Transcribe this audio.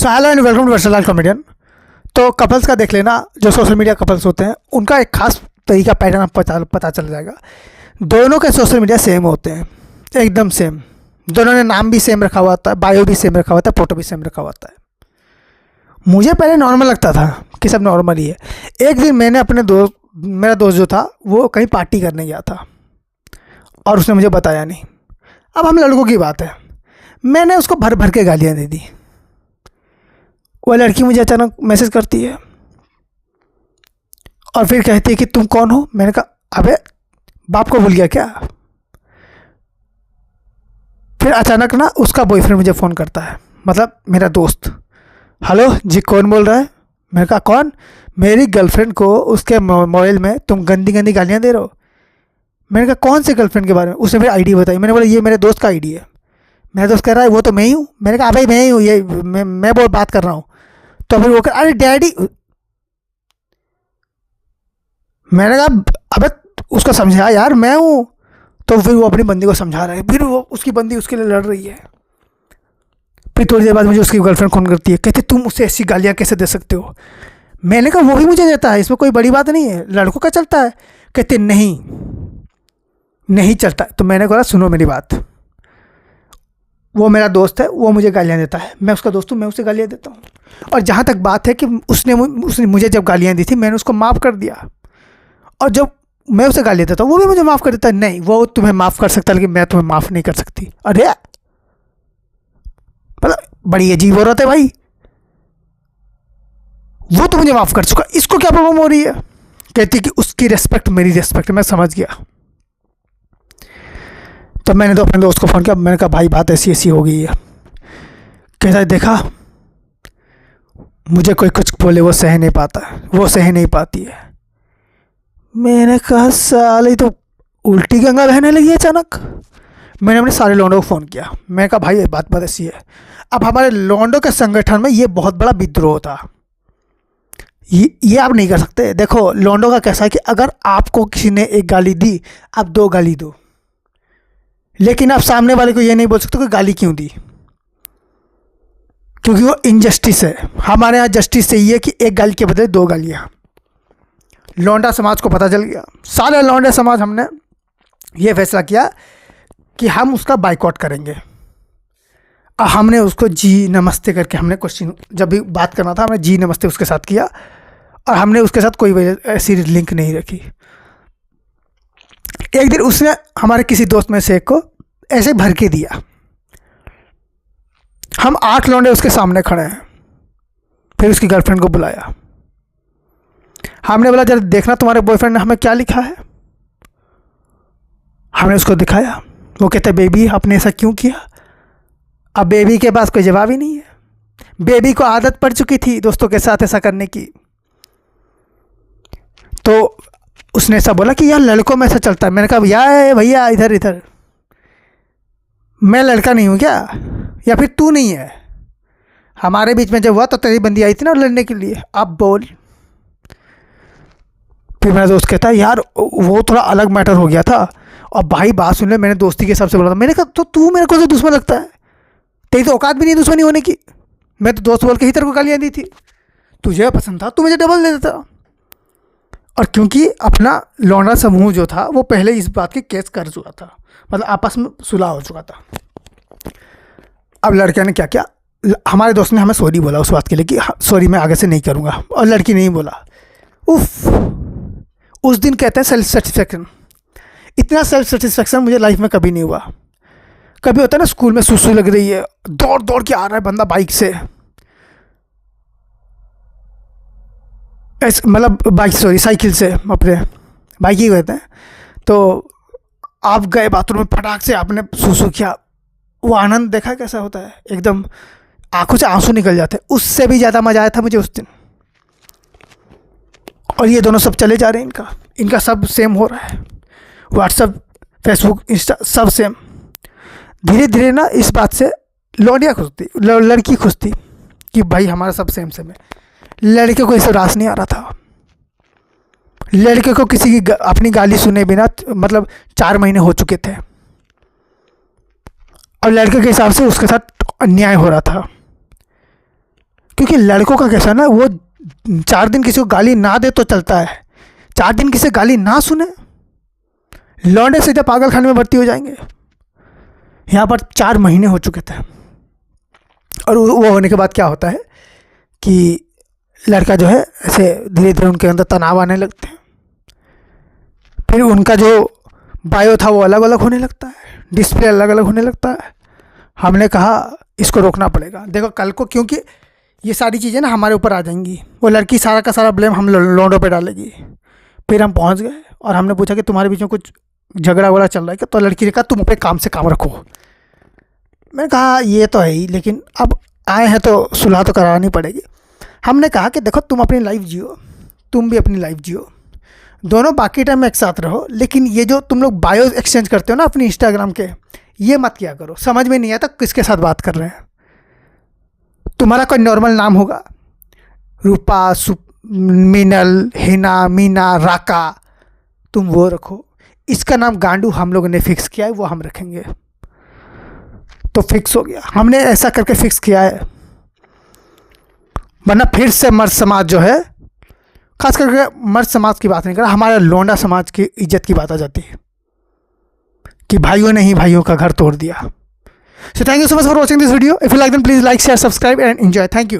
So hello and welcome to वर्सलाल comedian. तो couples का देख लेना, जो सोशल मीडिया कपल्स होते हैं उनका एक खास तरीका पैटर्न पता चल जाएगा। दोनों के सोशल मीडिया सेम होते हैं, एकदम सेम। दोनों ने नाम भी सेम रखा हुआ होता है, बायो भी सेम रखा हुआ होता है, फोटो भी सेम रखा हुआ होता है। मुझे पहले नॉर्मल लगता था कि सब नॉर्मल ही है। एक दिन मैंने मेरा दोस्त जो था वो कहीं पार्टी करने गया था और उसने मुझे बताया नहीं। अब हम लड़कों की बात है, मैंने उसको भर भर के गालियाँ दे दी। वो लड़की मुझे अचानक मैसेज करती है और फिर कहती है कि तुम कौन हो। मैंने कहा अबे बाप को भूल गया क्या। फिर अचानक ना उसका बॉयफ्रेंड मुझे फ़ोन करता है, मतलब मेरा दोस्त। हेलो जी, कौन बोल रहा है। मैंने कहा कौन। मेरी गर्लफ्रेंड को उसके मोबाइल में तुम गंदी गंदी गालियाँ दे रहे हो। मैंने कहा कौन से गर्लफ्रेंड के बारे में। उसने फिर आईडी बताई। मैंने बोला ये मेरे दोस्त का आईडी है। मेरा दोस्त कह रहा है वो तो मैं ही हूँ। मैंने कहा भाई मैं ही हूँ, ये मैं बहुत बात कर रहा हूँ। तो फिर वो कह अरे डैडी। मैंने कहा अबे उसको समझा यार मैं हूँ। तो फिर वो अपनी बंदी को समझा रहा है, फिर वो उसकी बंदी उसके लिए लड़ रही है। फिर थोड़ी देर बाद मुझे उसकी गर्लफ्रेंड फोन करती है, कहती तुम उसे ऐसी गालियाँ कैसे दे सकते हो। मैंने कहा वो भी मुझे देता है, इसमें कोई बड़ी बात नहीं है, लड़कों का चलता है। कहते नहीं चलता। तो मैंने कहा सुनो मेरी बात, वो मेरा दोस्त है, वो मुझे गालियाँ देता है, मैं उसका दोस्त हूँ, मैं उसे गालियाँ देता हूँ। और जहाँ तक बात है कि उसने मुझे जब गालियाँ दी थी मैंने उसको माफ़ कर दिया, और जब मैं उसे गालियाँ देता हूँ वो भी मुझे माफ़ कर देता है। नहीं, वो तुम्हें माफ़ कर सकता है लेकिन मैं तुम्हें माफ़ नहीं कर सकती। अरे मतलब बड़ी अजीब औरत है भाई। वो तो मुझे माफ़ कर चुका, इसको क्या प्रॉब्लम हो रही है। कहती कि उसकी रिस्पेक्ट मेरी रिस्पेक्ट। मैं समझ गया। तब मैंने तो अपने दोस्त को फ़ोन किया। मैंने कहा भाई बात ऐसी ऐसी हो गई है। कहता है देखा, मुझे कोई कुछ बोले वो सह नहीं पाता, वो सह नहीं पाती है। मैंने कहा साले तो उल्टी गंगा बहने लगी अचानक। मैंने अपने सारे लौंडों को फ़ोन किया। मैंने कहा भाई ये बात ऐसी है। अब हमारे लौंडों के संगठन में ये बहुत बड़ा विद्रोह था। ये आप नहीं कर सकते। देखो लौंडों का कैसा है कि अगर आपको किसी ने एक गाली दी, आप दो गाली दो, लेकिन आप सामने वाले को ये नहीं बोल सकते कि गाली क्यों दी, क्योंकि वो इनजस्टिस है। हमारे यहाँ जस्टिस यही है कि एक गाली के बदले दो गालियाँ। लौंडा समाज को पता चल गया। सारे लौंडे समाज हमने ये फैसला किया कि हम उसका बाइकआउट करेंगे। और हमने उसको जी नमस्ते करके, हमने क्वेश्चन जब भी बात करना था हमने जी नमस्ते उसके साथ किया, और हमने उसके साथ कोई ऐसी लिंक नहीं रखी। एक दिन उसने हमारे किसी दोस्त में से एक को ऐसे भर के दिया। हम 8 लौंडे उसके सामने खड़े हैं। फिर उसकी गर्लफ्रेंड को बुलाया। हमने बोला जरा देखना तुम्हारे बॉयफ्रेंड ने हमें क्या लिखा है। हमने उसको दिखाया। वो कहते बेबी आपने ऐसा क्यों किया। अब बेबी के पास कोई जवाब ही नहीं है। बेबी को आदत पड़ चुकी थी दोस्तों के साथ ऐसा करने की। तो उसने ऐसा बोला कि यार लड़कों में ऐसा चलता है। मैंने कहा भैया इधर मैं लड़का नहीं हूँ क्या, या फिर तू नहीं है। हमारे बीच में जब हुआ तो तेरी बंदी आई थी ना लड़ने के लिए, अब बोल। फिर मेरा दोस्त कहता है यार वो थोड़ा अलग मैटर हो गया था। और भाई बात सुन ले, मैंने दोस्ती के हिसाब से बोला था। मैंने कहा तो तू मेरे को तो दुश्मन लगता है, तेरी तो औकात भी नहीं दुश्मनी होने की। मैं तो दोस्त बोल के ही तेरे को गालियाँ दी थी, तुझे पसंद था तू मुझे डबल दे देता। और क्योंकि अपना लौंडा समूह जो था वो पहले इस बात की केस कर चुका था, मतलब आपस में सुलह हो चुका था। अब लड़के ने क्या किया, हमारे दोस्त ने हमें सॉरी बोला उस बात के लिए कि सॉरी मैं आगे से नहीं करूँगा, और लड़की नहीं बोला। उफ, उस दिन कहते हैं सेल्फ सेटिस्फेक्शन। इतना सेल्फ सेटिस्फेक्शन मुझे लाइफ में कभी नहीं हुआ। कभी होता है ना स्कूल में सुसु लग रही है, दौड़ दौड़ के आ रहा है बंदा बाइक से, साइकिल से, अपने बाइक ही कहते हैं। तो आप गए बाथरूम में, फटाक से आपने सुसु किया, वो आनंद देखा कैसा होता है, एकदम आंखों से आंसू निकल जाते हैं। उससे भी ज़्यादा मज़ा आया था मुझे उस दिन। और ये दोनों सब चले जा रहे हैं, इनका सब सेम हो रहा है, व्हाट्सअप, फेसबुक, इंस्टा सब सेम। धीरे धीरे ना इस बात से लौंडिया खुश थी, लड़की खुश थी कि भाई हमारा सब सेम सेम है। लड़के को इसे रास नहीं आ रहा था। लड़के को किसी की अपनी गाली सुने बिना मतलब 4 महीने हो चुके थे, और लड़के के हिसाब से उसके साथ अन्याय हो रहा था। क्योंकि लड़कों का कैसा ना, वो 4 दिन किसी को गाली ना दे तो चलता है, 4 दिन किसी गाली ना सुने लौंडे सीधे पागल खाने में भर्ती हो जाएंगे। यहाँ पर 4 महीने हो चुके थे, और वो होने के बाद क्या होता है कि लड़का जो है ऐसे धीरे धीरे उनके अंदर तनाव आने लगते हैं, फिर उनका जो बायो था वो अलग अलग होने लगता है, डिस्प्ले अलग अलग होने लगता है। हमने कहा इसको रोकना पड़ेगा। देखो कल को, क्योंकि ये सारी चीज़ें ना हमारे ऊपर आ जाएंगी, वो लड़की सारा का सारा ब्लेम हम लौंडों पे डालेगी। फिर हम पहुंच गए और हमने पूछा कि तुम्हारे बीच में कुछ झगड़ा वगड़ा चल रहा है क्या? तो लड़की ने कहा तुम अपने काम से काम रखो। मैंने कहा ये तो है ही, लेकिन अब आए हैं तो सुलह तो करानी पड़ेगी। हमने कहा कि देखो तुम अपनी लाइफ जियो, तुम भी अपनी लाइफ जियो, दोनों बाकी टाइम में एक साथ रहो, लेकिन ये जो तुम लोग बायो एक्सचेंज करते हो ना अपनी इंस्टाग्राम के, ये मत किया करो। समझ में नहीं आता किसके साथ बात कर रहे हैं। तुम्हारा कोई नॉर्मल नाम होगा, रूपा, मिनल, हिना, मीना, राका, तुम वो रखो। इसका नाम गांडू हम लोगों ने फिक्स किया है, वो हम रखेंगे। तो फिक्स हो गया, हमने ऐसा करके फिक्स किया है, वरना फिर से मर्द समाज जो है, खास करके मर्द समाज की बात नहीं कर रहा, हमारे लौंडा समाज की इज्जत की बात आ जाती है कि भाइयों ने ही भाइयों का घर तोड़ दिया। So thank you so much for watching this video. If you like them, please like, share, subscribe and enjoy. Thank you.